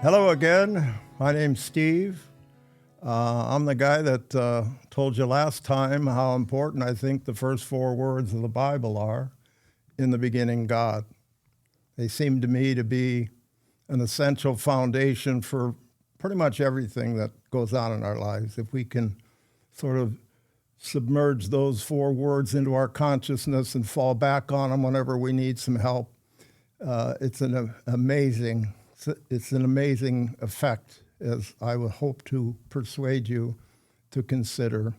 Hello again. My name's Steve. I'm the guy that told you last time how important I think the first four words of the Bible are. In the beginning, God. They seem to me to be an essential foundation for pretty much everything that goes on in our lives. If we can sort of submerge those four words into our consciousness and fall back on them whenever we need some help, it's an amazing effect, as I would hope to persuade you to consider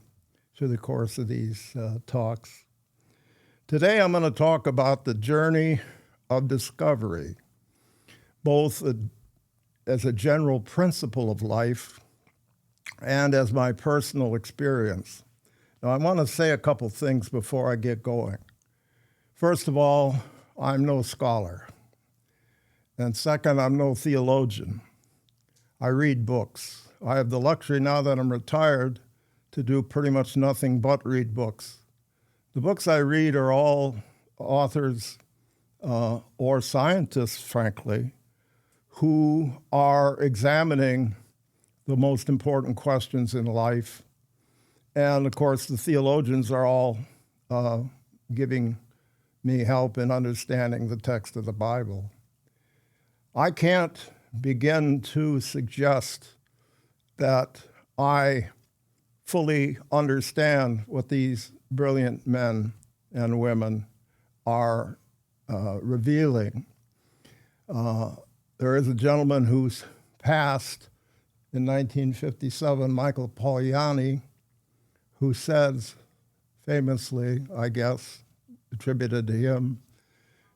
through the course of these talks. Today I'm going to talk about the journey of discovery, both as a general principle of life and as my personal experience. Now, I want to say a couple things before I get going. First of all, I'm no scholar. And second, I'm no theologian. I read books. I have the luxury now that I'm retired to do pretty much nothing but read books. The books I read are all authors or scientists, frankly, who are examining the most important questions in life. And of course, the theologians are all giving me help in understanding the text of the Bible. I can't begin to suggest that I fully understand what these brilliant men and women are revealing. There is a gentleman who's passed in 1957, Michael Polanyi, who says famously, I guess, attributed to him,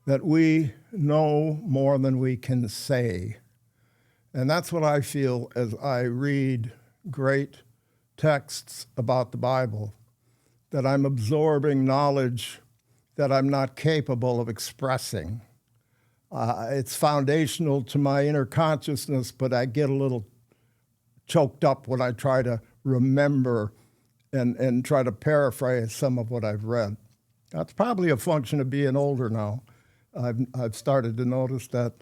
that we know more than we can say. And that's what I feel as I read great texts about the Bible, that I'm absorbing knowledge that I'm not capable of expressing. It's foundational to my inner consciousness, but I get a little choked up when I try to remember and try to paraphrase some of what I've read. That's probably a function of being older now. I've started to notice that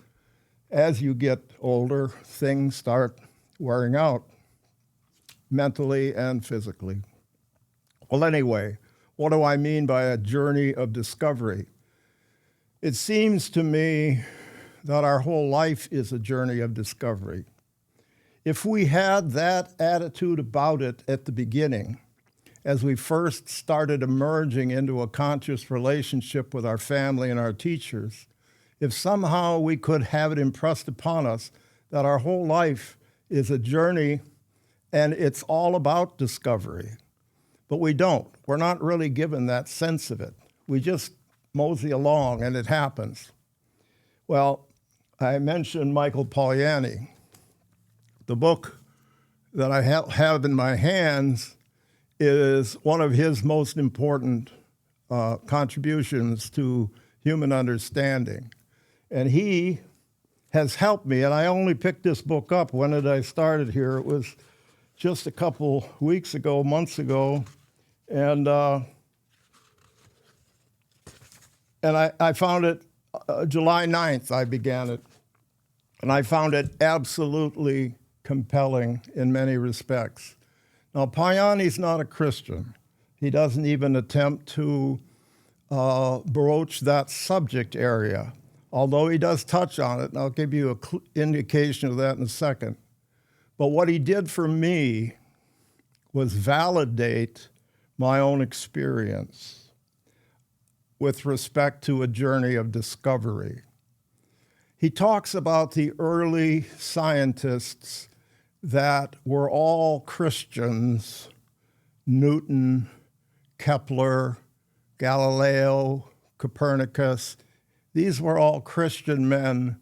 as you get older, things start wearing out mentally and physically. Well, anyway, what do I mean by a journey of discovery? It seems to me that our whole life is a journey of discovery. If we had that attitude about it at the beginning, as we first started emerging into a conscious relationship with our family and our teachers, if somehow we could have it impressed upon us that our whole life is a journey and it's all about discovery, but we don't. We're not really given that sense of it. We just mosey along and it happens. Well, I mentioned Michael Polanyi. The book that I have in my hands is one of his most important contributions to human understanding. And he has helped me, and I only picked this book up. When did I start it here? It was just a couple weeks ago, months ago, and I found it, July 9th I began it, and I found it absolutely compelling in many respects. Now, Polanyi's not a Christian. He doesn't even attempt to broach that subject area, although he does touch on it, and I'll give you an indication of that in a second. But what he did for me was validate my own experience with respect to a journey of discovery. He talks about the early scientists that were all Christians: Newton, Kepler, Galileo, Copernicus. These were all Christian men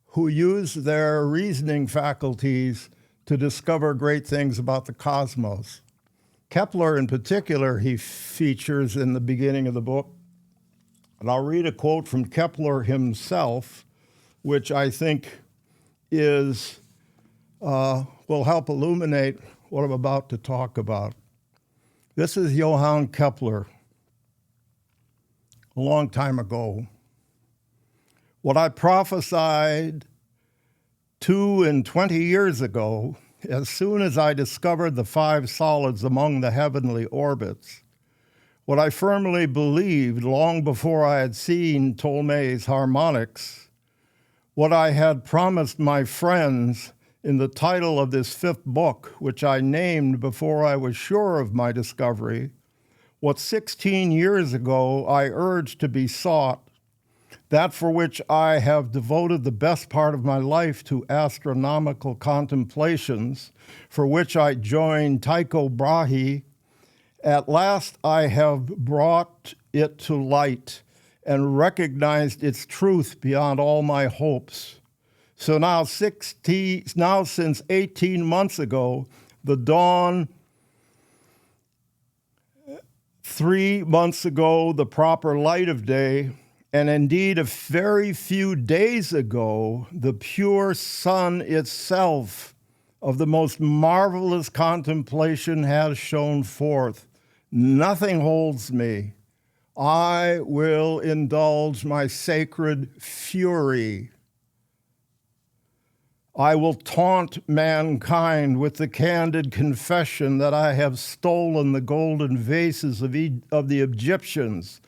who used their reasoning faculties to discover great things about the cosmos. Kepler in particular, he features in the beginning of the book. And I'll read a quote from Kepler himself, which I think will help illuminate what I'm about to talk about. This is Johann Kepler, a long time ago. What I prophesied 2 and 20 years ago, as soon as I discovered the 5 solids among the heavenly orbits, what I firmly believed long before I had seen Ptolemy's harmonics, what I had promised my friends in the title of this 5th book, which I named before I was sure of my discovery, what 16 years ago I urged to be sought, that for which I have devoted the best part of my life to astronomical contemplations, for which I joined Tycho Brahe, at last I have brought it to light and recognized its truth beyond all my hopes. So now since 18 months ago, the dawn, 3 months ago, the proper light of day, and indeed a very few days ago, the pure sun itself of the most marvelous contemplation has shone forth. Nothing holds me. I will indulge my sacred fury. I will taunt mankind with the candid confession that I have stolen the golden vases of the Egyptians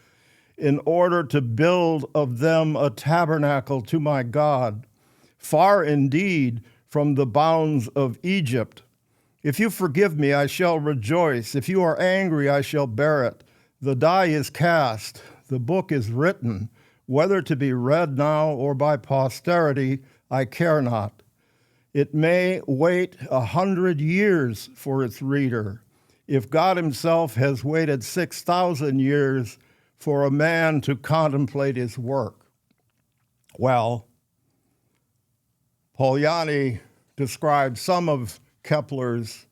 in order to build of them a tabernacle to my God, far indeed from the bounds of Egypt. If you forgive me, I shall rejoice. If you are angry, I shall bear it. The die is cast, the book is written. Whether to be read now or by posterity, I care not. It may wait 100 years for its reader, if God himself has waited 6,000 years for a man to contemplate his work. Well, Polanyi describes some of Kepler's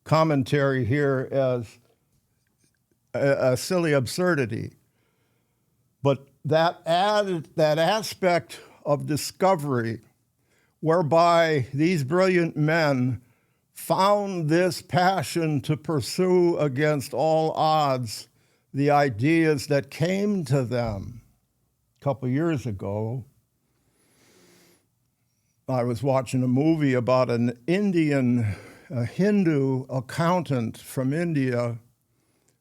commentary here as a silly absurdity. But that aspect of discovery whereby these brilliant men found this passion to pursue against all odds the ideas that came to them. A couple years ago, I was watching a movie about a Hindu accountant from India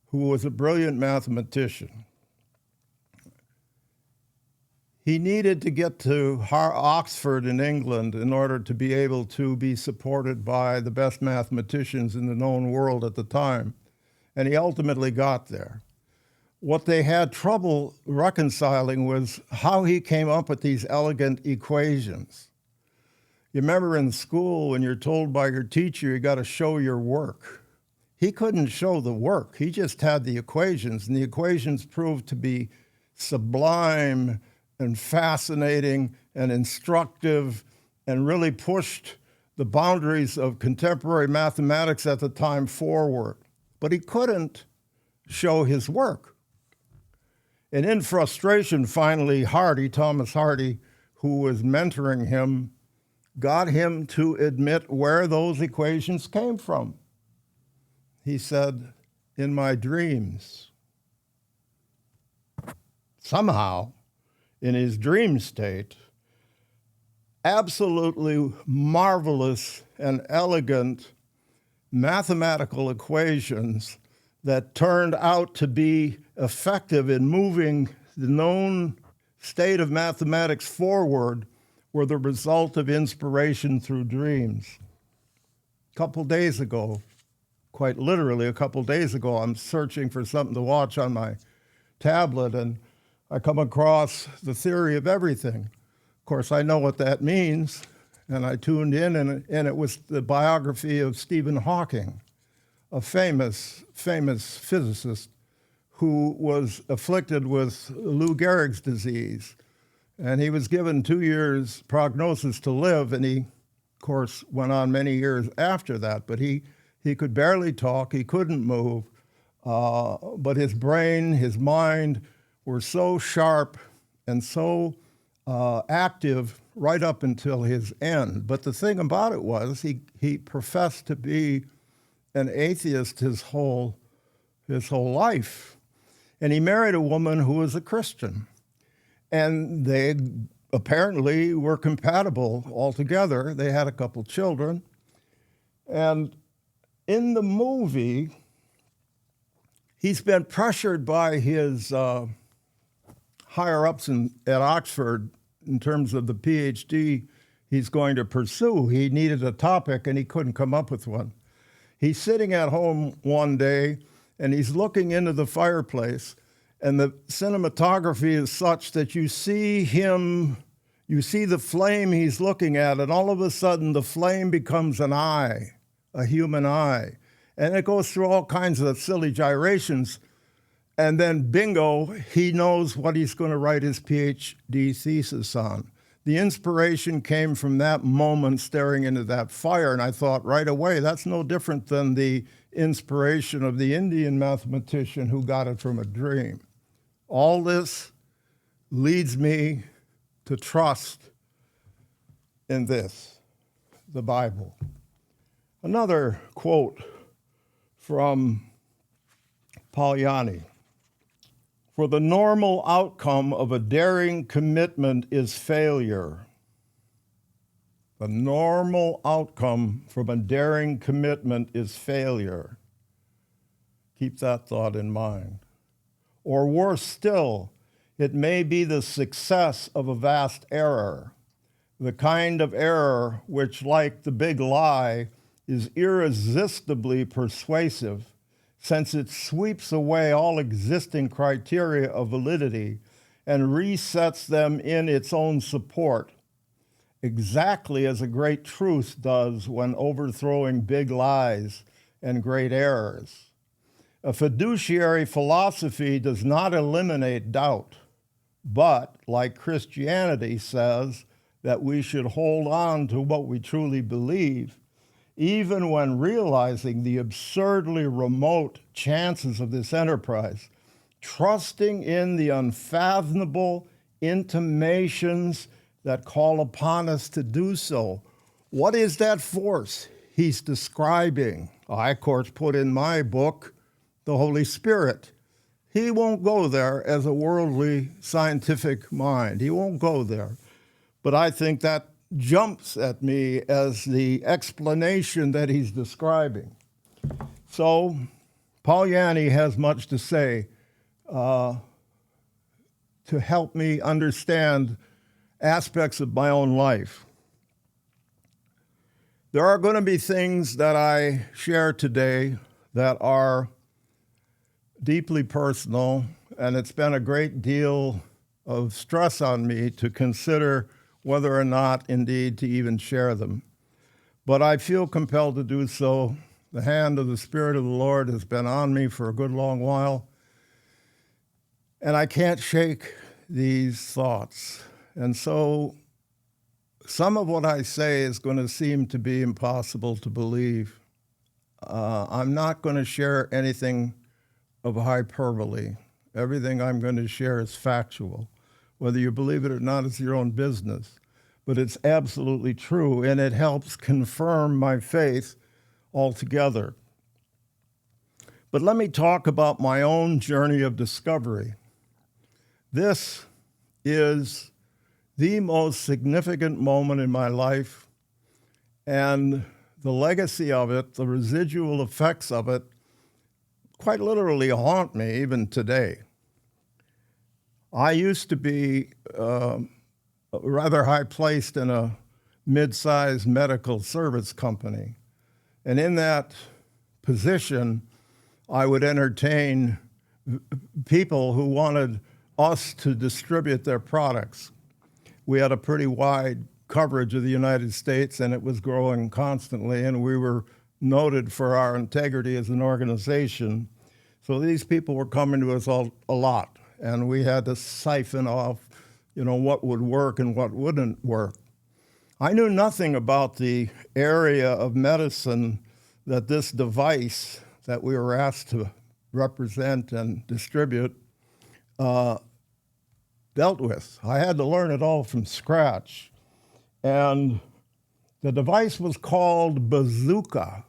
who was a brilliant mathematician. He needed to get to Oxford in England in order to be able to be supported by the best mathematicians in the known world at the time, and he ultimately got there. What they had trouble reconciling was how he came up with these elegant equations. You remember in school when you're told by your teacher you got to show your work. He couldn't show the work. He just had the equations, and the equations proved to be sublime and fascinating and instructive and really pushed the boundaries of contemporary mathematics at the time forward. But he couldn't show his work. And in frustration, finally, Thomas Hardy, who was mentoring him, got him to admit where those equations came from. He said, in my dreams. Somehow, in his dream state, absolutely marvelous and elegant mathematical equations that turned out to be effective in moving the known state of mathematics forward were the result of inspiration through dreams. A couple days ago, quite literally a couple days ago, I'm searching for something to watch on my tablet, and I come across The Theory of Everything. Of course, I know what that means, and I tuned in, and it was the biography of Stephen Hawking, a famous physicist who was afflicted with Lou Gehrig's disease. And he was given 2 years prognosis to live, and he, of course, went on many years after that. But he could barely talk, he couldn't move, but his brain, his mind were so sharp and so active right up until his end. But the thing about it was he professed to be an atheist his whole life. And he married a woman who was a Christian. And they apparently were compatible altogether. They had a couple children. And in the movie, he's been pressured by his higher-ups at Oxford in terms of the PhD he's going to pursue. He needed a topic, and he couldn't come up with one. He's sitting at home one day, and he's looking into the fireplace, and the cinematography is such that you see the flame he's looking at, and all of a sudden the flame becomes an eye, a human eye. And it goes through all kinds of silly gyrations. And then bingo, he knows what he's going to write his PhD thesis on. The inspiration came from that moment staring into that fire, and I thought right away, that's no different than the inspiration of the Indian mathematician who got it from a dream. All this leads me to trust in this, the Bible. Another quote from Polanyi. For the normal outcome of a daring commitment is failure. The normal outcome from a daring commitment is failure. Keep that thought in mind. Or worse still, it may be the success of a vast error, the kind of error which, like the big lie, is irresistibly persuasive, since it sweeps away all existing criteria of validity and resets them in its own support, exactly as a great truth does when overthrowing big lies and great errors. A fiduciary philosophy does not eliminate doubt, but, like Christianity says, that we should hold on to what we truly believe, even when realizing the absurdly remote chances of this enterprise, trusting in the unfathomable intimations that call upon us to do so. What is that force he's describing? I, of course, put in my book, the Holy Spirit. He won't go there as a worldly scientific mind. He won't go there. But I think that jumps at me as the explanation that he's describing. So Polanyi has much to say to help me understand aspects of my own life. There are going to be things that I share today that are deeply personal, and it's been a great deal of stress on me to consider whether or not, indeed, to even share them. But I feel compelled to do so. The hand of the Spirit of the Lord has been on me for a good long while, and I can't shake these thoughts. And so some of what I say is going to seem to be impossible to believe. I'm not going to share anything of hyperbole. Everything I'm going to share is factual. Whether you believe it or not is your own business. But it's absolutely true, and it helps confirm my faith altogether. But let me talk about my own journey of discovery. This is the most significant moment in my life, and the legacy of it, the residual effects of it, quite literally haunt me even today. I used to be rather high-placed in a mid-sized medical service company. And in that position, I would entertain people who wanted us to distribute their products. We had a pretty wide coverage of the United States, and it was growing constantly, and we were noted for our integrity as an organization. So these people were coming to us a lot, and we had to siphon off, what would work and what wouldn't work. I knew nothing about the area of medicine that this device that we were asked to represent and distribute dealt with. I had to learn it all from scratch. And the device was called Bazooka,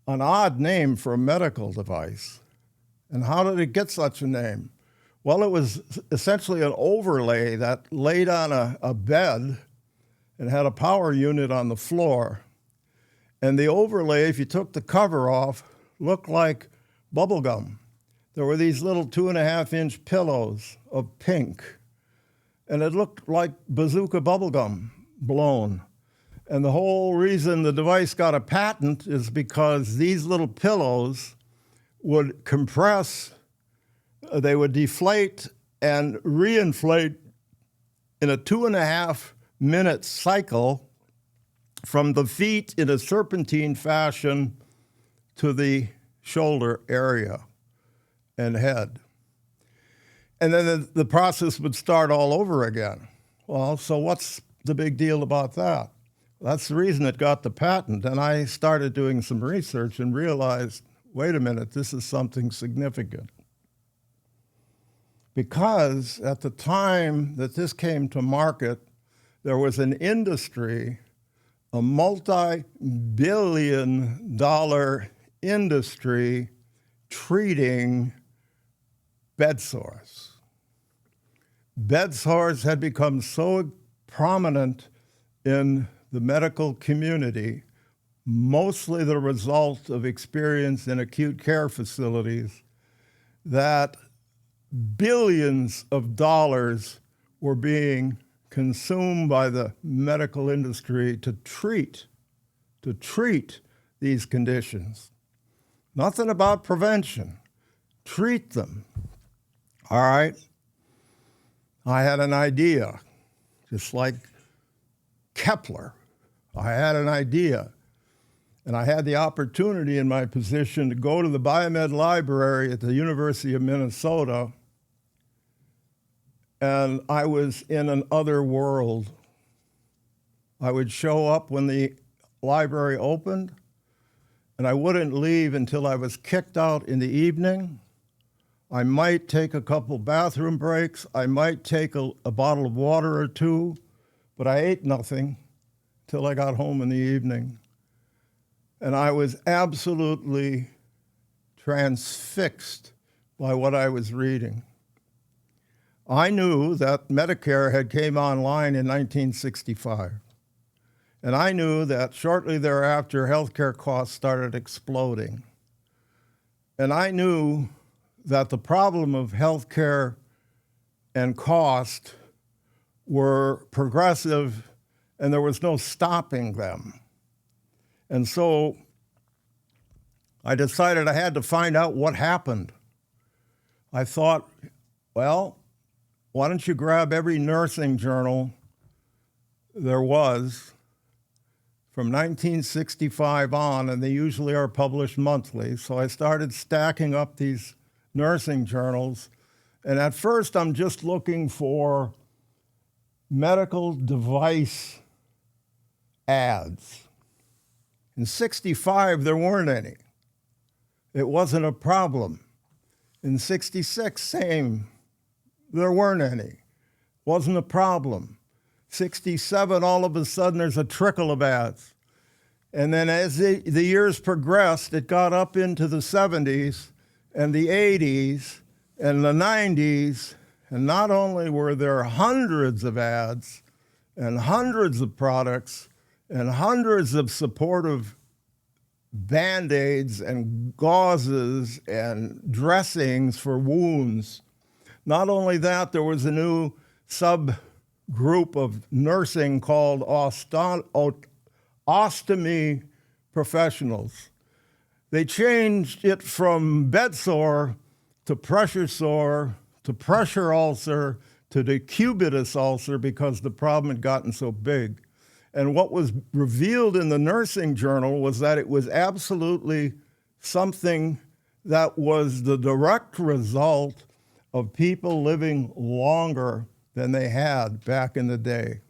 an odd name for a medical device. And how did it get such a name? Well, it was essentially an overlay that laid on a bed and had a power unit on the floor. And the overlay, if you took the cover off, looked like bubble gum. There were these little 2.5-inch pillows of pink, and it looked like bazooka bubble gum blown. And the whole reason the device got a patent is because these little pillows would compress, they would deflate and reinflate in a 2.5-minute cycle from the feet in a serpentine fashion to the shoulder area and head. And then the process would start all over again. Well, so what's the big deal about that? That's the reason it got the patent. And I started doing some research and realized, wait a minute, this is something significant. Because at the time that this came to market, there was an industry, a multi-billion-dollar industry treating bed sores. Bed sores had become so prominent in the medical community, mostly the result of experience in acute care facilities, that billions of dollars were being consumed by the medical industry to treat these conditions. Nothing about prevention. Treat them. All right? I had an idea, just like Kepler. I had an idea. And I had the opportunity in my position to go to the biomed library at the University of Minnesota, and I was in an other world. I would show up when the library opened, and I wouldn't leave until I was kicked out in the evening. I might take a couple bathroom breaks. I might take a bottle of water or two, but I ate nothing till I got home in the evening. And I was absolutely transfixed by what I was reading. I knew that Medicare had came online in 1965. And I knew that shortly thereafter, healthcare costs started exploding. And I knew that the problem of healthcare and cost were progressive, and there was no stopping them. And so I decided I had to find out what happened. I thought, well, why don't you grab every nursing journal there was from 1965 on, and they usually are published monthly. So I started stacking up these nursing journals. And at first, I'm just looking for medical device ads. In 65, there weren't any. It wasn't a problem. In 66, same. There weren't any. Wasn't a problem. 67, all of a sudden, there's a trickle of ads. And then as the years progressed, it got up into the 70s and the 80s and the 90s. And not only were there hundreds of ads and hundreds of products and hundreds of supportive Band-Aids and gauzes and dressings for wounds. Not only that, there was a new subgroup of nursing called ostomy professionals. They changed it from bed sore to pressure sore to pressure ulcer to decubitus ulcer because the problem had gotten so big. And what was revealed in the nursing journal was that it was absolutely something that was the direct result of people living longer than they had back in the day.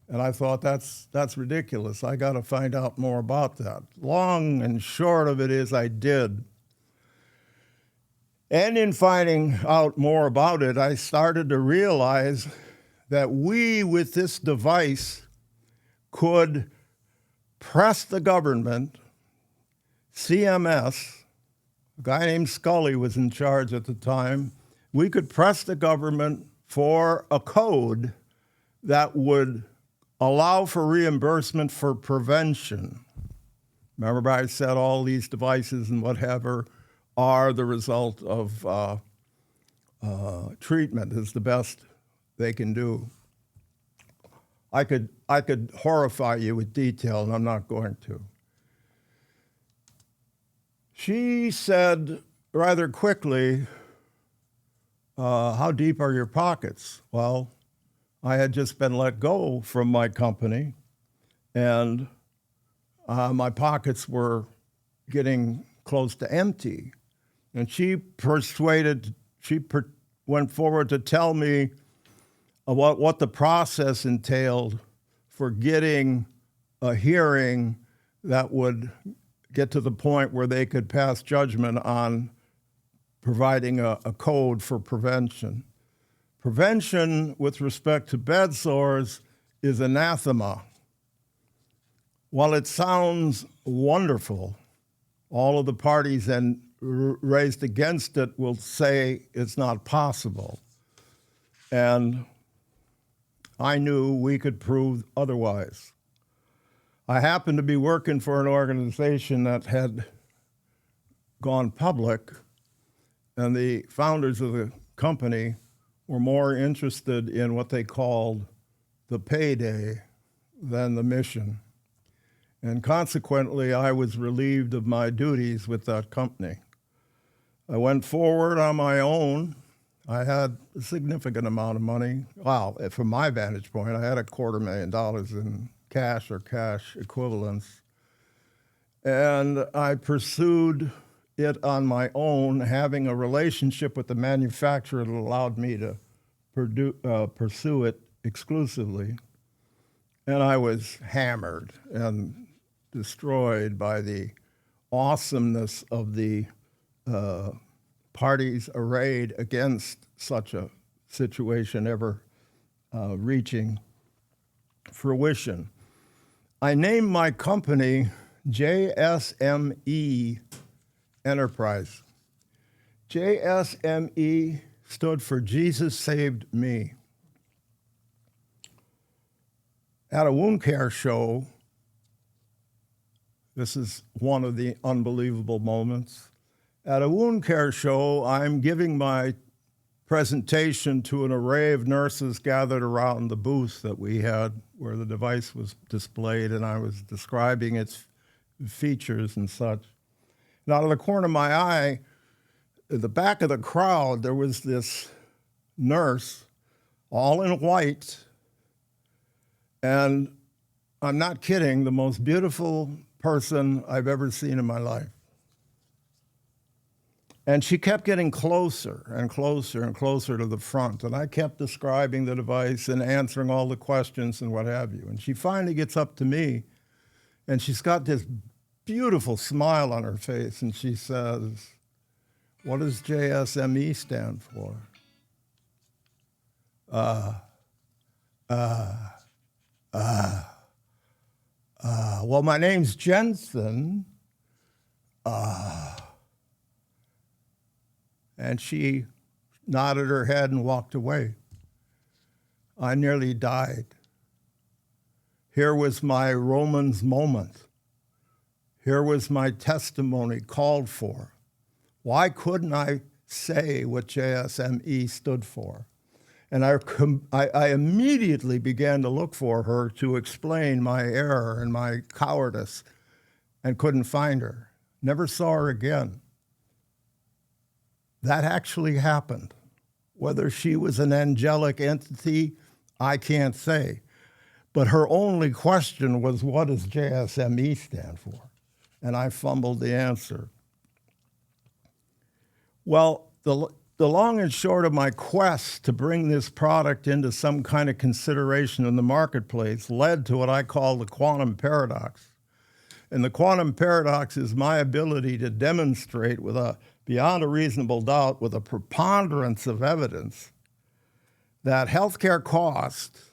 And I thought, that's ridiculous. I got to find out more about that. Long and short of it is I did. And in finding out more about it, I started to realize that we, with this device, could press the government, CMS, a guy named Scully was in charge at the time, we could press the government for a code that would allow for reimbursement for prevention. Remember I said all these devices and whatever are the result of treatment is the best they can do. I could horrify you with detail, and I'm not going to. She said rather quickly, how deep are your pockets? Well, I had just been let go from my company, and my pockets were getting close to empty. And she went forward to tell me about what the process entailed for getting a hearing that would get to the point where they could pass judgment on providing a code for prevention. Prevention with respect to bed sores is anathema. While it sounds wonderful, all of the parties then raised against it will say it's not possible. And I knew we could prove otherwise. I happened to be working for an organization that had gone public, and the founders of the company were more interested in what they called the payday than the mission. And consequently, I was relieved of my duties with that company. I went forward on my own. I had a significant amount of money. Well, from my vantage point, I had $250,000 in cash or cash equivalents. And I pursued it on my own, having a relationship with the manufacturer that allowed me to pursue it exclusively. And I was hammered and destroyed by the awesomeness of the parties arrayed against such a situation ever reaching fruition. I named my company JSME Enterprise. JSME stood for Jesus Saved Me. At a wound care show, this is one of the unbelievable moments. At a wound care show, I'm giving my presentation to an array of nurses gathered around the booth that we had where the device was displayed, and I was describing its features and such. And out of the corner of my eye, at the back of the crowd, there was this nurse, all in white, and I'm not kidding, the most beautiful person I've ever seen in my life. And she kept getting closer and closer and closer to the front. And I kept describing the device and answering all the questions and what have you. And she finally gets up to me, and she's got this beautiful smile on her face. And she says, "What does JSME stand for?" Well, my name's Jensen. And she nodded her head and walked away. I nearly died. Here was my Romans moment. Here was my testimony called for. Why couldn't I say what JSME stood for? And I immediately began to look for her to explain my error and my cowardice, and couldn't find her. Never saw her again. That actually happened. Whether she was an angelic entity, I can't say. But her only question was, what does JSME stand for? And I fumbled the answer. Well, the long and short of my quest to bring this product into some kind of consideration in the marketplace led to what I call the quantum paradox. And the quantum paradox is my ability to demonstrate beyond a reasonable doubt, with a preponderance of evidence, that healthcare costs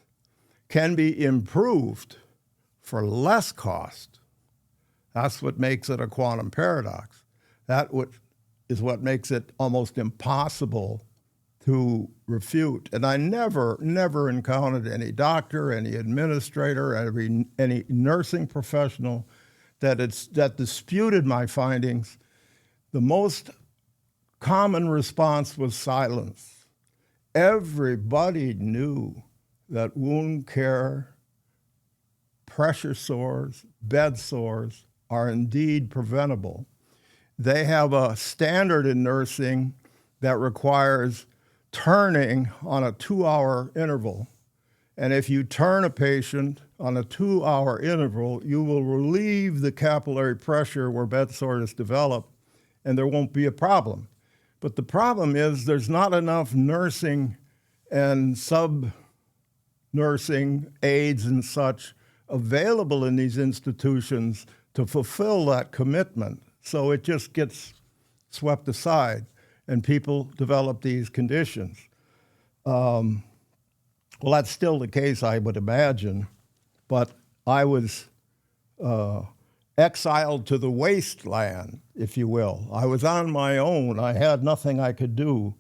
can be improved for less cost. That's what makes it a quantum paradox. That is what makes it almost impossible to refute. And I never encountered any doctor, any administrator, any nursing professional that disputed my findings. The most common response was silence. Everybody knew that wound care, pressure sores, bed sores are indeed preventable. They have a standard in nursing that requires turning on a 2-hour interval. And if you turn a patient on a 2-hour interval, you will relieve the capillary pressure where bed sores develop, and there won't be a problem. But the problem is there's not enough nursing and sub-nursing aides and such available in these institutions to fulfill that commitment. So it just gets swept aside, and people develop these conditions. Well, that's still the case, I would imagine, but I was exiled to the wasteland, if you will. I was on my own. I had nothing I could do.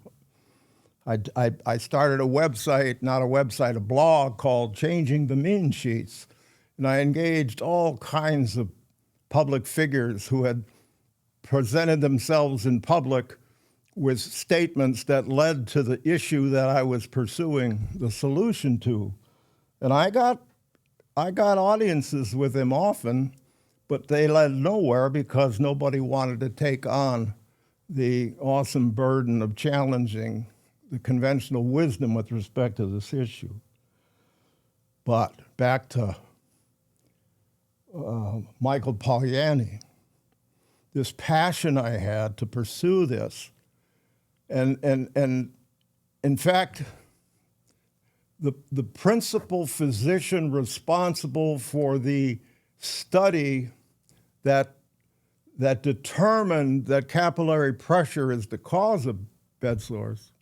I started a website, not a website, a blog called Changing the Mean Sheets, and I engaged all kinds of public figures who had presented themselves in public with statements that led to the issue that I was pursuing the solution to. And I got audiences with them often, but they led nowhere because nobody wanted to take on the awesome burden of challenging the conventional wisdom with respect to this issue. But back to Michael Pogliani, this passion I had to pursue this. And in fact, the principal physician responsible for the study that determined that capillary pressure is the cause of bed sores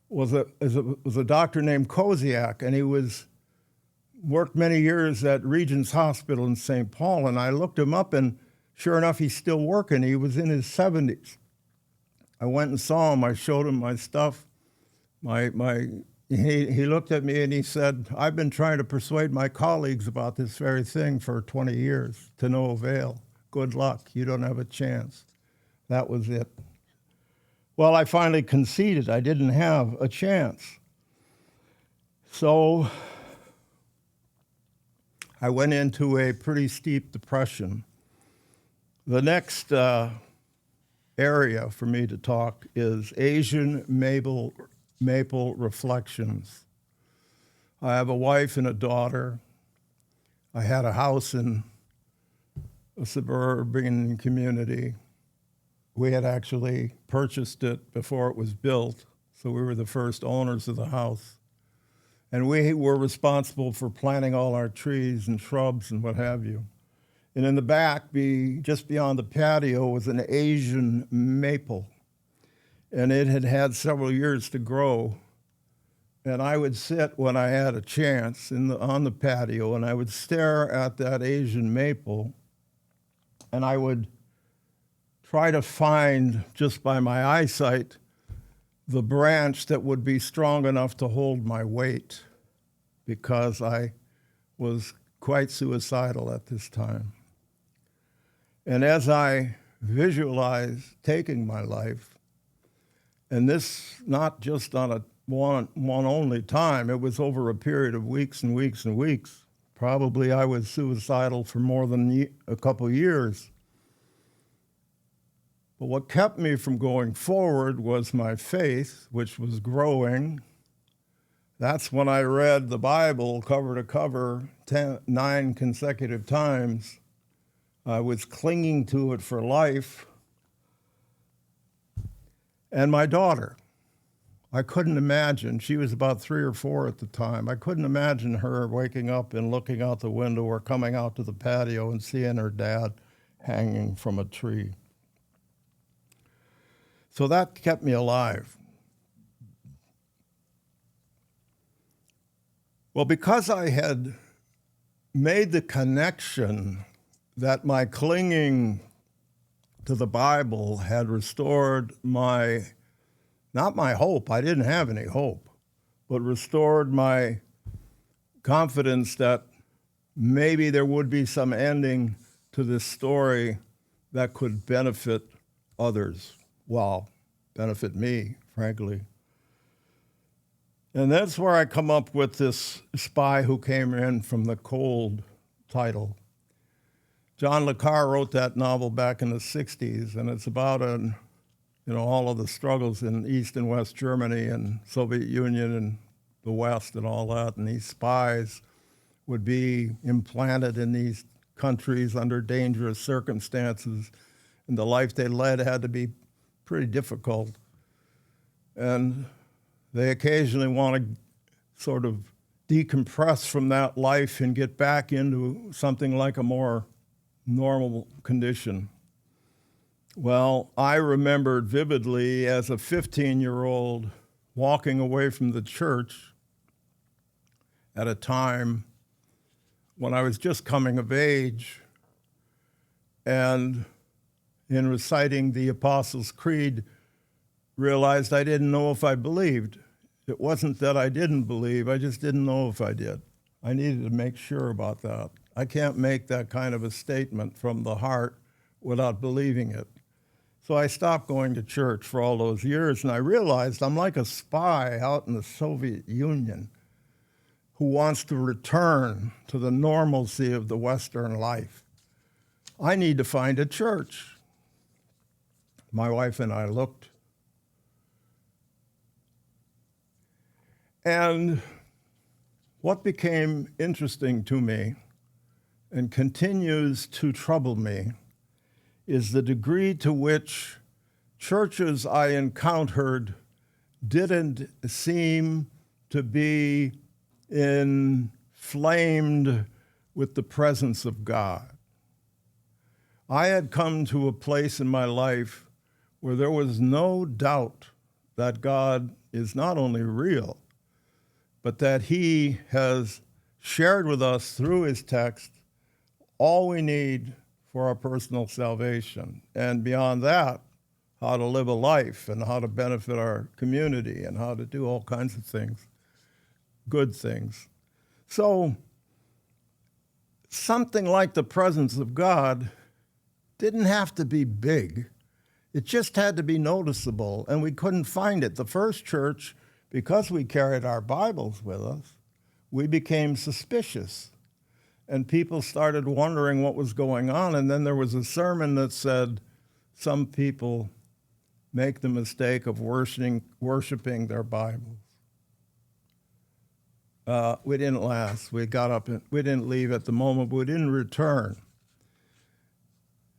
was a doctor named Koziak, and he worked many years at Regent's Hospital in St. Paul, and I looked him up, and sure enough, he's still working. He was in his 70s. I went and saw him. I showed him my stuff. He looked at me and he said, "I've been trying to persuade my colleagues about this very thing for 20 years, to no avail. Good luck. You don't have a chance." That was it. Well, I finally conceded. I didn't have a chance. So I went into a pretty steep depression. The next area for me to talk is Asian maple reflections. I have a wife and a daughter. I had a house in a suburban community. We had actually purchased it before it was built, so we were the first owners of the house. And we were responsible for planting all our trees and shrubs and what have you. And in the back, just beyond the patio, was an Asian maple. And it had had several years to grow. And I would sit when I had a chance on the patio, and I would stare at that Asian maple, and I would try to find, just by my eyesight, the branch that would be strong enough to hold my weight, because I was quite suicidal at this time. And as I visualized taking my life, and this not just on a one only time, it was over a period of weeks and weeks and weeks. Probably I was suicidal for more than a couple years. But what kept me from going forward was my faith, which was growing. That's when I read the Bible cover to cover 9 consecutive times. I was clinging to it for life. And my daughter, I couldn't imagine, she was about 3 or 4 at the time, I couldn't imagine her waking up and looking out the window or coming out to the patio and seeing her dad hanging from a tree. So that kept me alive. Well, because I had made the connection that my clinging to the Bible had restored my not my hope, I didn't have any hope, but restored my confidence that maybe there would be some ending to this story that could benefit others. Well, benefit me, frankly. And that's where I come up with this Spy Who Came In from the Cold title. John le Carre wrote that novel back in the 60s, and it's about all of the struggles in East and West Germany and Soviet Union and the West and all that. And these spies would be implanted in these countries under dangerous circumstances, and the life they led had to be pretty difficult. And they occasionally want to sort of decompress from that life and get back into something like a more normal condition. Well, I remembered vividly as a 15-year-old walking away from the church at a time when I was just coming of age, and in reciting the Apostles' Creed, realized I didn't know if I believed. It wasn't that I didn't believe, I just didn't know if I did. I needed to make sure about that. I can't make that kind of a statement from the heart without believing it. So I stopped going to church for all those years, and I realized I'm like a spy out in the Soviet Union who wants to return to the normalcy of the Western life. I need to find a church. My wife and I looked. And what became interesting to me and continues to trouble me is the degree to which churches I encountered didn't seem to be inflamed with the presence of God. I had come to a place in my life where there was no doubt that God is not only real, but that he has shared with us through his text all we need for our personal salvation. And beyond that, how to live a life and how to benefit our community and how to do all kinds of things, good things. So something like the presence of God didn't have to be big. It just had to be noticeable, and we couldn't find it. The first church, because we carried our Bibles with us, we became suspicious. And people started wondering what was going on. And then there was a sermon that said, some people make the mistake of worshiping their Bibles. We didn't last. We got up, and we didn't leave at the moment, but we didn't return.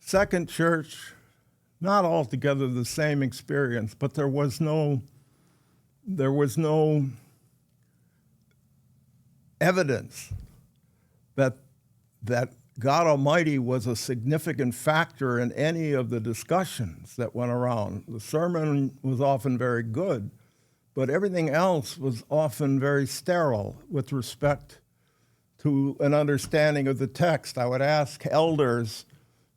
Second church, not altogether the same experience, but there was no evidence that God Almighty was a significant factor in any of the discussions that went around. The sermon was often very good, but everything else was often very sterile with respect to an understanding of the text. I would ask elders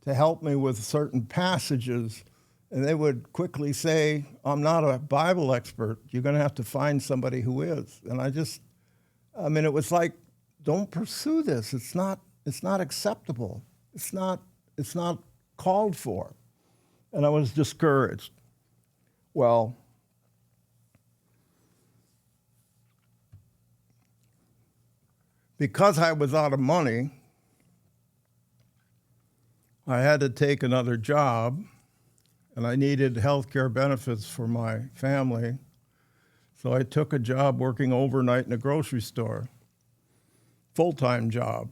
to help me with certain passages, and they would quickly say, I'm not a Bible expert. You're going to have to find somebody who is. And it was like, don't pursue this. It's not acceptable. It's not called for. And I was discouraged. Well, because I was out of money, I had to take another job, and I needed health care benefits for my family. So I took a job working overnight in a grocery store, full-time job.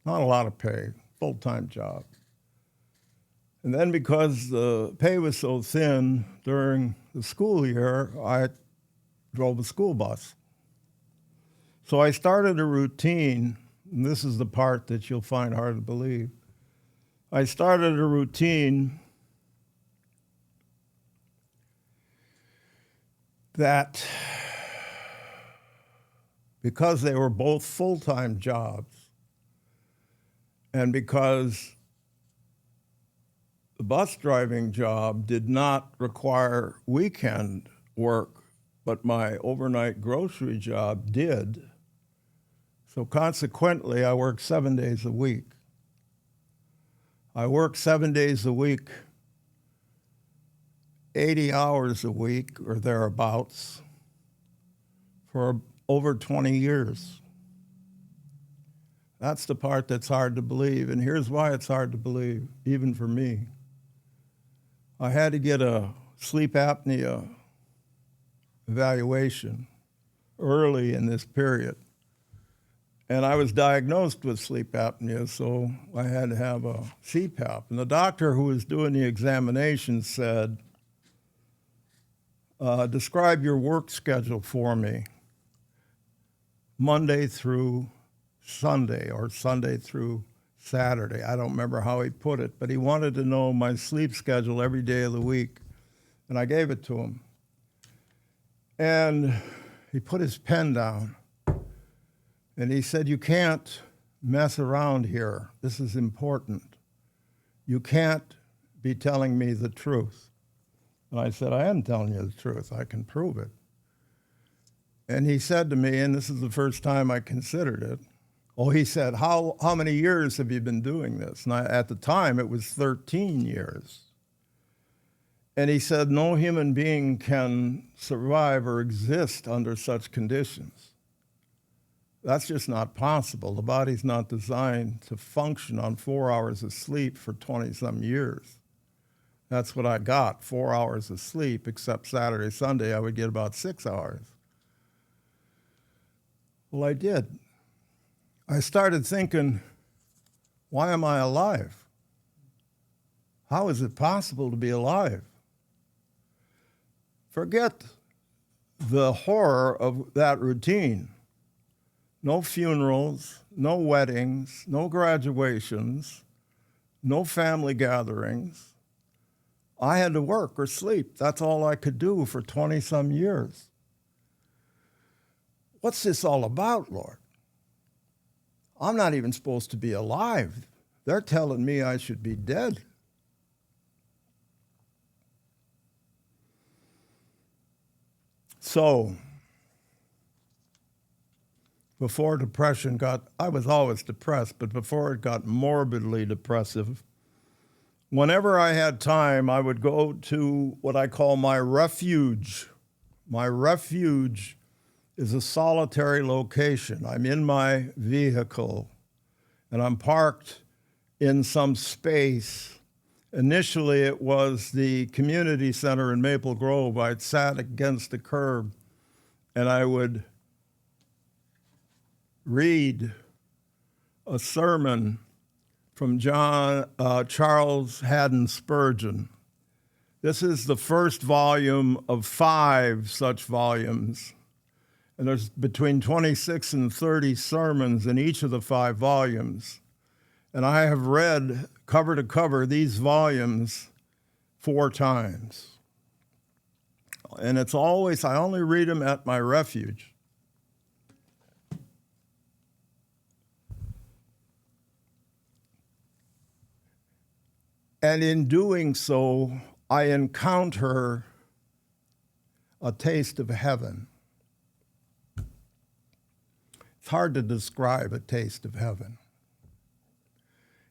Not a lot of pay, full-time job. And then because the pay was so thin during the school year, I drove a school bus. So I started a routine, and this is the part that you'll find hard to believe. I started a routine that, because they were both full-time jobs, and because the bus driving job did not require weekend work, but my overnight grocery job did. So consequently, I worked 7 days a week. I worked 7 days a week, 80 hours a week or thereabouts for over 20 years. That's the part that's hard to believe, and here's why it's hard to believe, even for me. I had to get a sleep apnea evaluation early in this period. And I was diagnosed with sleep apnea, so I had to have a CPAP. And the doctor who was doing the examination said, describe your work schedule for me, Monday through Sunday or Sunday through Saturday. I don't remember how he put it, but he wanted to know my sleep schedule every day of the week. And I gave it to him. And he put his pen down. And he said, you can't mess around here. This is important. You can't be telling me the truth. And I said, I am telling you the truth. I can prove it. And he said to me, and this is the first time I considered it, he said, how many years have you been doing this? And at the time, it was 13 years. And he said, no human being can survive or exist under such conditions. That's just not possible. The body's not designed to function on 4 hours of sleep for 20-some years. That's what I got, 4 hours of sleep, except Saturday, Sunday, I would get about 6 hours. Well, I did. I started thinking, why am I alive? How is it possible to be alive? Forget the horror of that routine. No funerals, no weddings, no graduations, no family gatherings. I had to work or sleep. That's all I could do for 20-some years. What's this all about, Lord? I'm not even supposed to be alive. They're telling me I should be dead. So, before depression I was always depressed, but before it got morbidly depressive, whenever I had time, I would go to what I call my refuge. My refuge is a solitary location. I'm in my vehicle, and I'm parked in some space. Initially, it was the community center in Maple Grove. I'd sat against the curb, and I would read a sermon from Charles Haddon Spurgeon. This is the first volume of 5 such volumes. And there's between 26 and 30 sermons in each of the 5 volumes. And I have read cover to cover these volumes 4 times. And it's always, I only read them at my refuge. And in doing so, I encounter a taste of heaven. It's hard to describe a taste of heaven.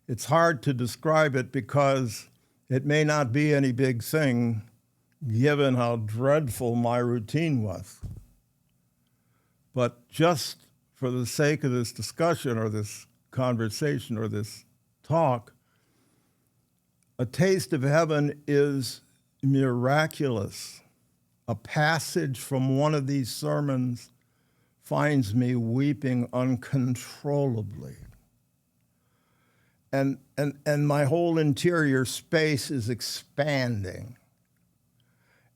It's hard to describe it because it may not be any big thing given how dreadful my routine was. But just for the sake of this discussion or this conversation or this talk, a taste of heaven is miraculous. A passage from one of these sermons finds me weeping uncontrollably. And my whole interior space is expanding.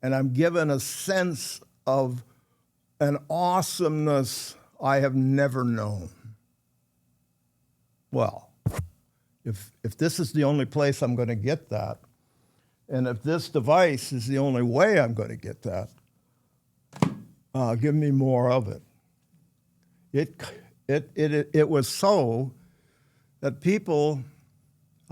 And I'm given a sense of an awesomeness I have never known. Well, if this is the only place I'm going to get that, and if this device is the only way I'm going to get that, give me more of it. It was so that people,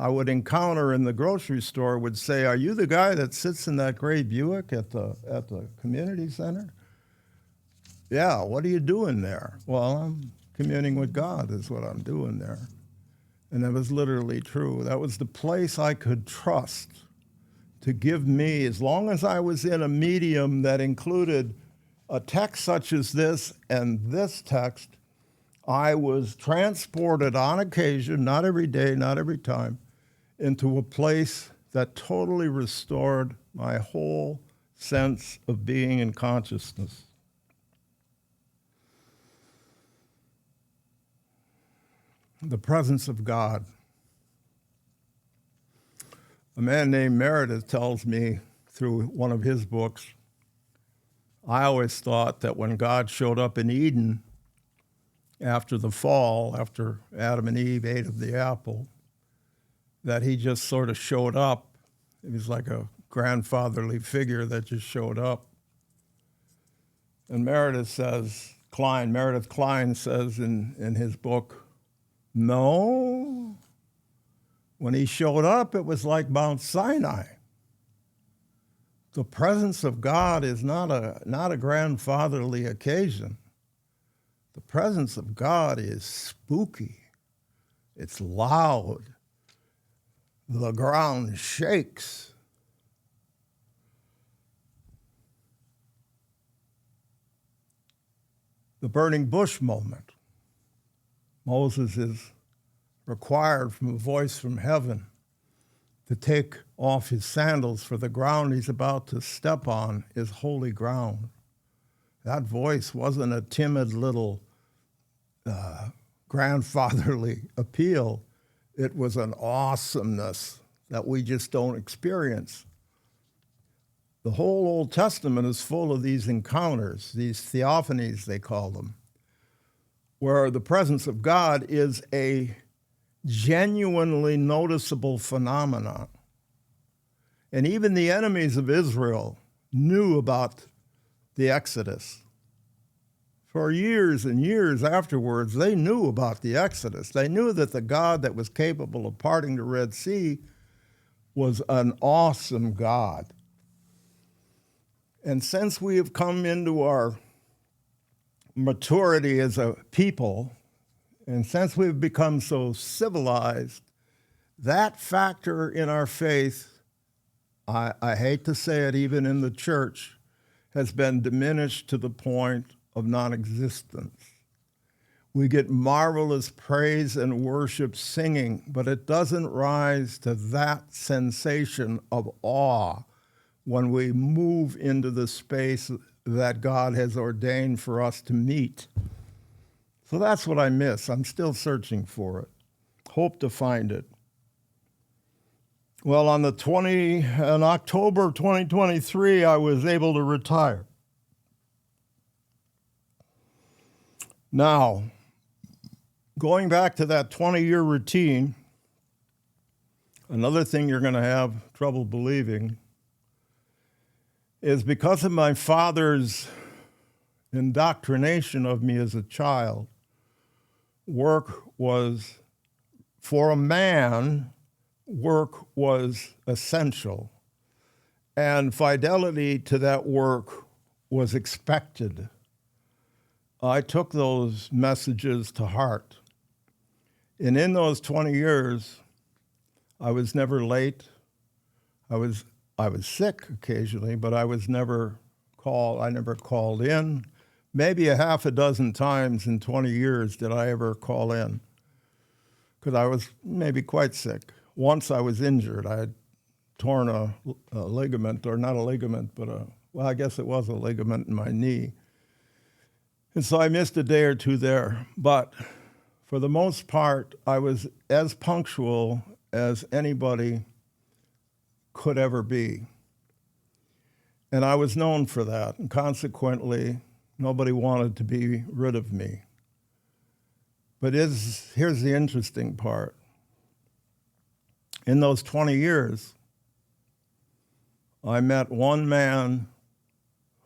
I would encounter in the grocery store would say, "Are you the guy that sits in that gray Buick at the community center?" "Yeah, what are you doing there?" "Well, I'm communing with God is what I'm doing there." And that was literally true. That was the place I could trust to give me, as long as I was in a medium that included a text such as this and this text, I was transported on occasion, not every day, not every time, into a place that totally restored my whole sense of being and consciousness. The presence of God. A man named Meredith tells me through one of his books, I always thought that when God showed up in Eden after the fall, after Adam and Eve ate of the apple, that he just sort of showed up. It was like a grandfatherly figure that just showed up. And Meredith Klein says in his book, no, when he showed up, it was like Mount Sinai. The presence of God is not a grandfatherly occasion. The presence of God is spooky. It's loud. The ground shakes. The burning bush moment. Moses is required from a voice from heaven to take off his sandals, for the ground he's about to step on is holy ground. That voice wasn't a timid little grandfatherly appeal. It was an awesomeness that we just don't experience. The whole Old Testament is full of these encounters, these theophanies, they call them, where the presence of God is a genuinely noticeable phenomenon. And even the enemies of Israel knew about the Exodus. For years and years afterwards, they knew about the Exodus. They knew that the God that was capable of parting the Red Sea was an awesome God. And since we have come into our maturity as a people, and since we've become so civilized, that factor in our faith, I hate to say it, even in the church, has been diminished to the point of non-existence. We get marvelous praise and worship singing, but it doesn't rise to that sensation of awe when we move into the space that God has ordained for us to meet. So that's what I miss. I'm still searching for it. Hope to find it. Well, in October 2023, I was able to retire. Now, going back to that 20-year routine, another thing you're going to have trouble believing is because of my father's indoctrination of me as a child, work was, for a man, work was essential. And fidelity to that work was expected. I took those messages to heart. And in those 20 years, I was never late. I was sick occasionally, but I never called in. Maybe a half a dozen times in 20 years did I ever call in, because I was maybe quite sick. Once I was injured. I had torn a ligament, or not a ligament, but I guess it was a ligament in my knee. And so I missed a day or two there. But for the most part, I was as punctual as anybody could ever be. And I was known for that. And consequently, nobody wanted to be rid of me. But here's the interesting part. In those 20 years, I met one man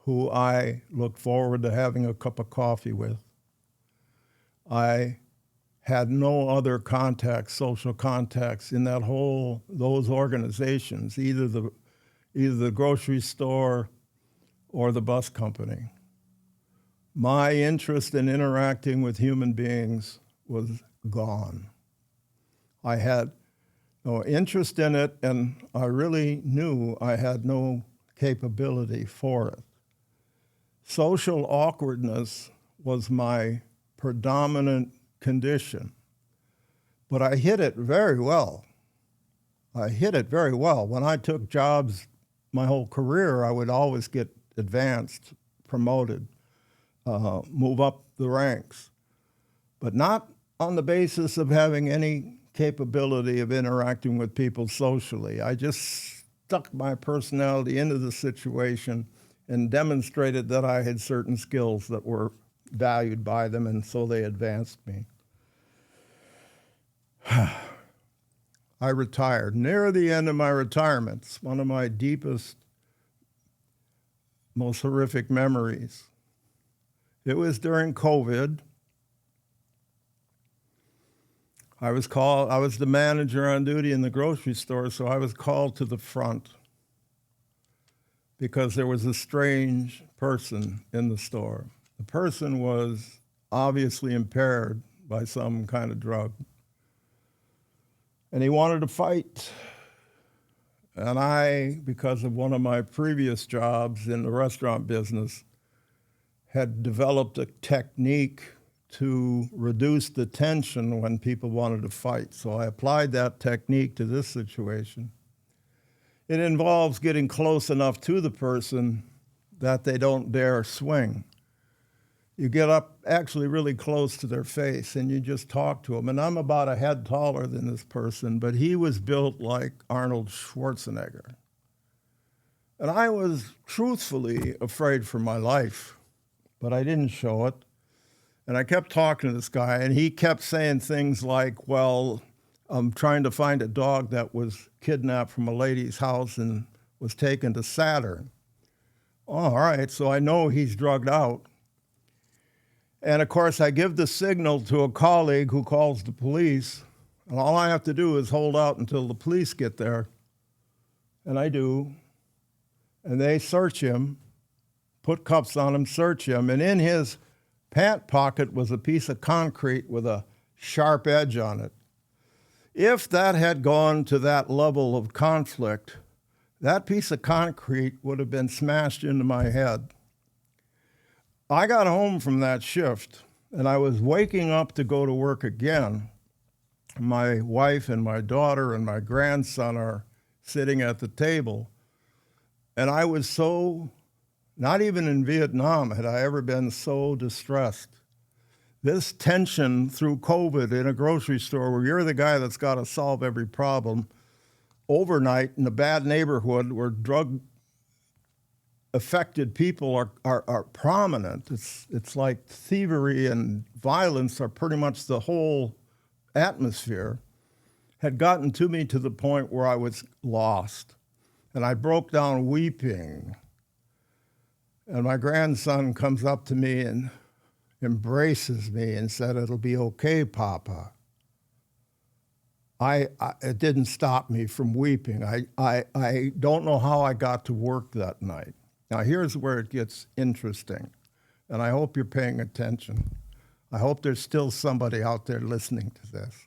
who I looked forward to having a cup of coffee with. I had no other contacts, social contacts in those organizations, either the grocery store or the bus company. My interest in interacting with human beings was gone. I had no interest in it, and I really knew I had no capability for it. Social awkwardness was my predominant condition, but I hid it very well. When I took jobs my whole career, I would always get advanced, promoted, move up the ranks, but not on the basis of having any capability of interacting with people socially. I just stuck my personality into the situation and demonstrated that I had certain skills that were valued by them, and so they advanced me. I retired. Near the end of my retirement, it's one of my deepest, most horrific memories. It was during COVID. I was the manager on duty in the grocery store, so I was called to the front because there was a strange person in the store. The person was obviously impaired by some kind of drug, and he wanted to fight. And I, because of one of my previous jobs in the restaurant business, had developed a technique to reduce the tension when people wanted to fight. So I applied that technique to this situation. It involves getting close enough to the person that they don't dare swing. You get up actually really close to their face and you just talk to them. And I'm about a head taller than this person, but he was built like Arnold Schwarzenegger. And I was truthfully afraid for my life, but I didn't show it. And I kept talking to this guy, and he kept saying things like, well, I'm trying to find a dog that was kidnapped from a lady's house and was taken to Saturn. All right, so I know he's drugged out. And of course, I give the signal to a colleague who calls the police, and all I have to do is hold out until the police get there. And I do. And they search him, put cuffs on him, search him, and in his pant pocket was a piece of concrete with a sharp edge on it. If that had gone to that level of conflict, that piece of concrete would have been smashed into my head. I got home from that shift, and I was waking up to go to work again. My wife and my daughter and my grandson are sitting at the table, and I was so, not even in Vietnam had I ever been so distressed. This tension through COVID in a grocery store where you're the guy that's got to solve every problem overnight in a bad neighborhood where drug-affected people are prominent. It's like thievery and violence are pretty much the whole atmosphere, had gotten to me to the point where I was lost. And I broke down weeping. And my grandson comes up to me and embraces me and said, "It'll be okay, Papa." It didn't stop me from weeping. I don't know how I got to work that night. Now, here's where it gets interesting, and I hope you're paying attention. I hope there's still somebody out there listening to this.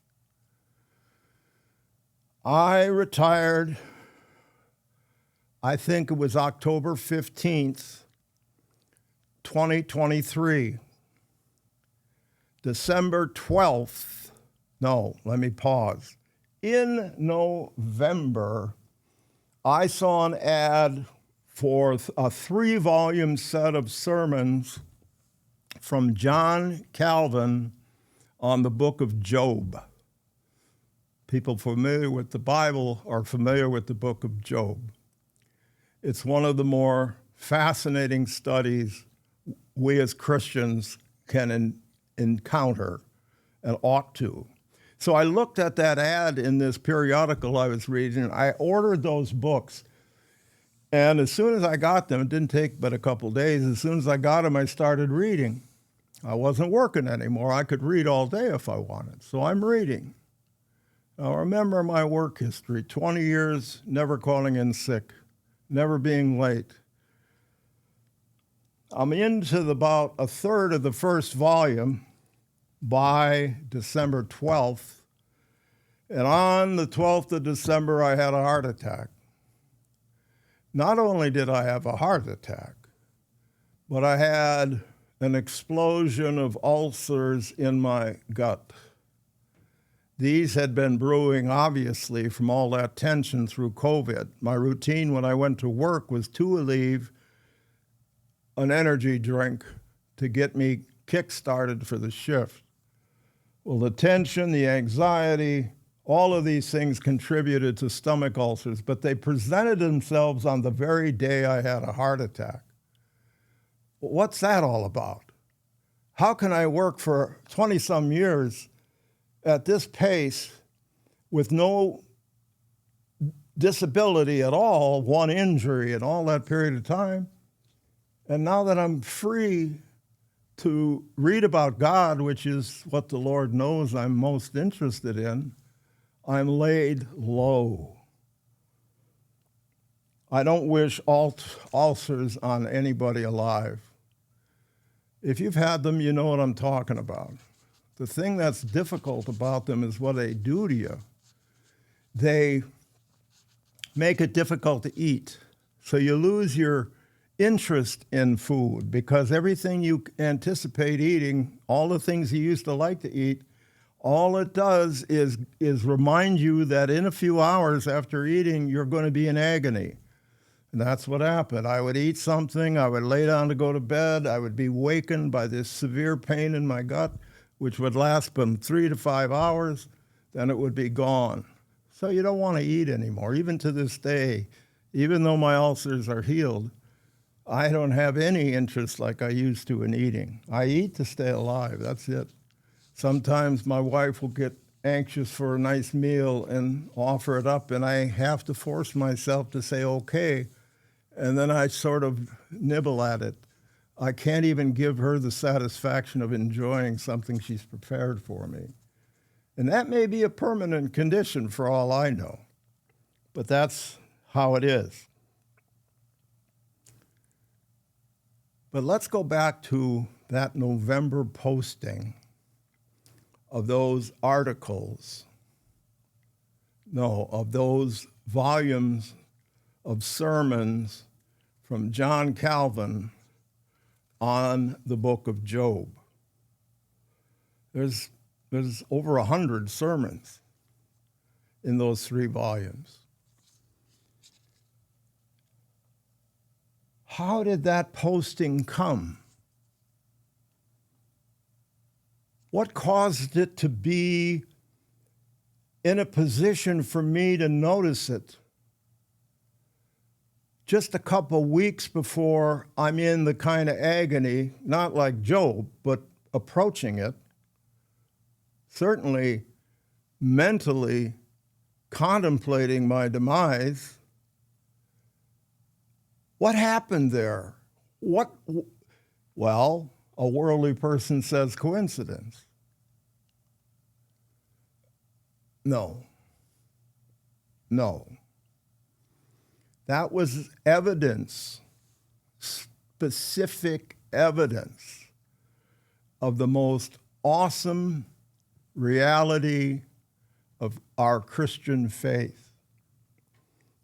I retired, I think it was October 15th, 2023. December 12th, no, let me pause. In November, I saw an ad for a 3-volume set of sermons from John Calvin on the book of Job. People familiar with the Bible are familiar with the book of Job. It's one of the more fascinating studies we as Christians can encounter and ought to. So I looked at that ad in this periodical I was reading. I ordered those books. And as soon as I got them, it didn't take but a couple days, as soon as I got them, I started reading. I wasn't working anymore. I could read all day if I wanted, so I'm reading. Now remember my work history, 20 years, never calling in sick, never being late. I'm into about a third of the first volume by December 12th, and on the 12th of December, I had a heart attack. Not only did I have a heart attack, but I had an explosion of ulcers in my gut. These had been brewing, obviously, from all that tension through COVID. My routine when I went to work was to leave an energy drink to get me kick-started for the shift. Well, the tension, the anxiety, all of these things contributed to stomach ulcers, but they presented themselves on the very day I had a heart attack. What's that all about? How can I work for 20-some years at this pace with no disability at all, one injury in all that period of time? And now that I'm free to read about God, which is what the Lord knows I'm most interested in, I'm laid low. I don't wish ulcers on anybody alive. If you've had them, you know what I'm talking about. The thing that's difficult about them is what they do to you. They make it difficult to eat. So you lose your interest in food because everything you anticipate eating, all the things you used to like to eat, all it does is remind you that in a few hours after eating, you're going to be in agony. And that's what happened. I would eat something, I would lay down to go to bed, I would be wakened by this severe pain in my gut, which would last from 3 to 5 hours, then it would be gone. So you don't want to eat anymore. Even to this day, even though my ulcers are healed, I don't have any interest like I used to in eating. I eat to stay alive, that's it. Sometimes my wife will get anxious for a nice meal and offer it up, and I have to force myself to say, okay, and then I sort of nibble at it. I can't even give her the satisfaction of enjoying something she's prepared for me. And that may be a permanent condition for all I know, but that's how it is. But let's go back to that November posting of those articles, of those volumes of sermons from John Calvin on the book of Job. There's over 100 sermons in those 3 volumes. How did that posting come? What caused it to be in a position for me to notice it just a couple weeks before I'm in the kind of agony, not like Job, but approaching it, certainly mentally contemplating my demise? What happened there? Well, a worldly person says coincidence. No. That was evidence, specific evidence of the most awesome reality of our Christian faith.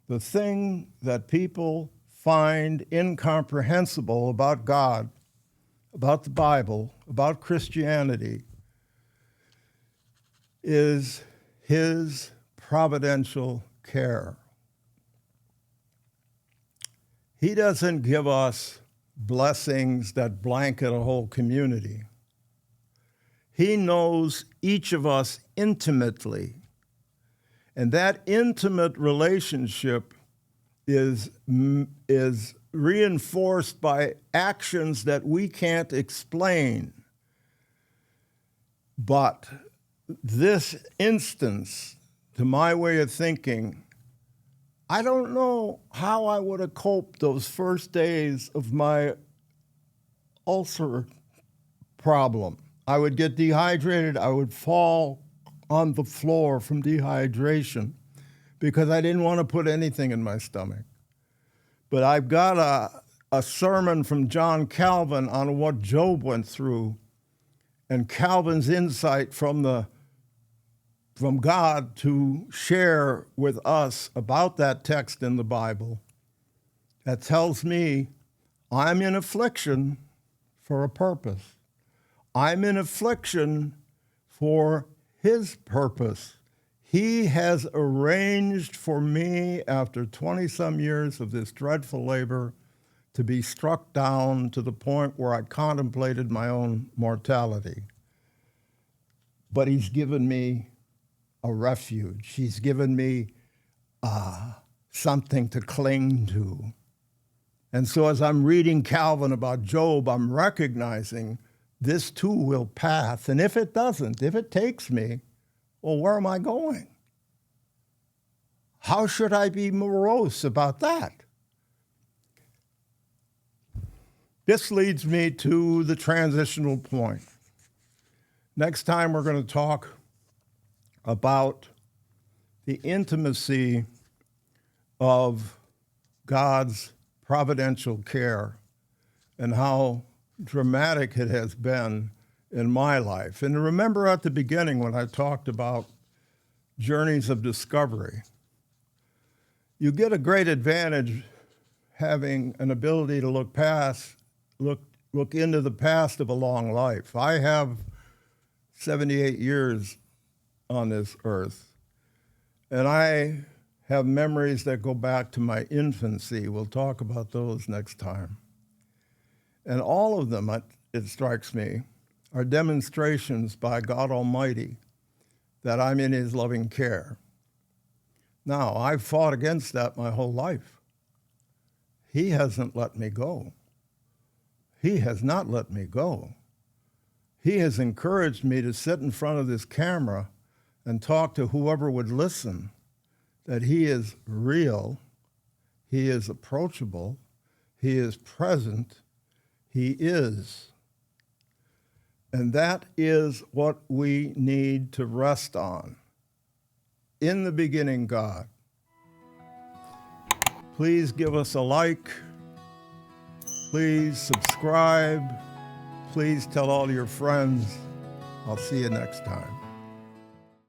The thing that people find incomprehensible about God, about the Bible, about Christianity, is His providential care. He doesn't give us blessings that blanket a whole community. He knows each of us intimately, and that intimate relationship is reinforced by actions that we can't explain. But this instance, to my way of thinking, I don't know how I would have coped those first days of my ulcer problem. I would get dehydrated. I would fall on the floor from dehydration because I didn't want to put anything in my stomach. But I've got a sermon from John Calvin on what Job went through and Calvin's insight from God to share with us about that text in the Bible that tells me I'm in affliction for a purpose. I'm in affliction for his purpose. He has arranged for me, after 20-some years of this dreadful labor, to be struck down to the point where I contemplated my own mortality. But he's given me a refuge. He's given me something to cling to. And so as I'm reading Calvin about Job, I'm recognizing this too will pass. And if it doesn't, if it takes me, well, where am I going? How should I be morose about that? This leads me to the transitional point. Next time we're going to talk about the intimacy of God's providential care and how dramatic it has been in my life. And remember at the beginning when I talked about journeys of discovery, you get a great advantage having an ability to look into the past of a long life. I have 78 years on this earth, and I have memories that go back to my infancy. We'll talk about those next time. And all of them, it strikes me, are demonstrations by God Almighty that I'm in his loving care. Now, I've fought against that my whole life. He hasn't let me go. He has not let me go. He has encouraged me to sit in front of this camera and talk to whoever would listen, that he is real, he is approachable, he is present, he is. And that is what we need to rest on. In the beginning, God. Please give us a like. Please subscribe. Please tell all your friends. I'll see you next time.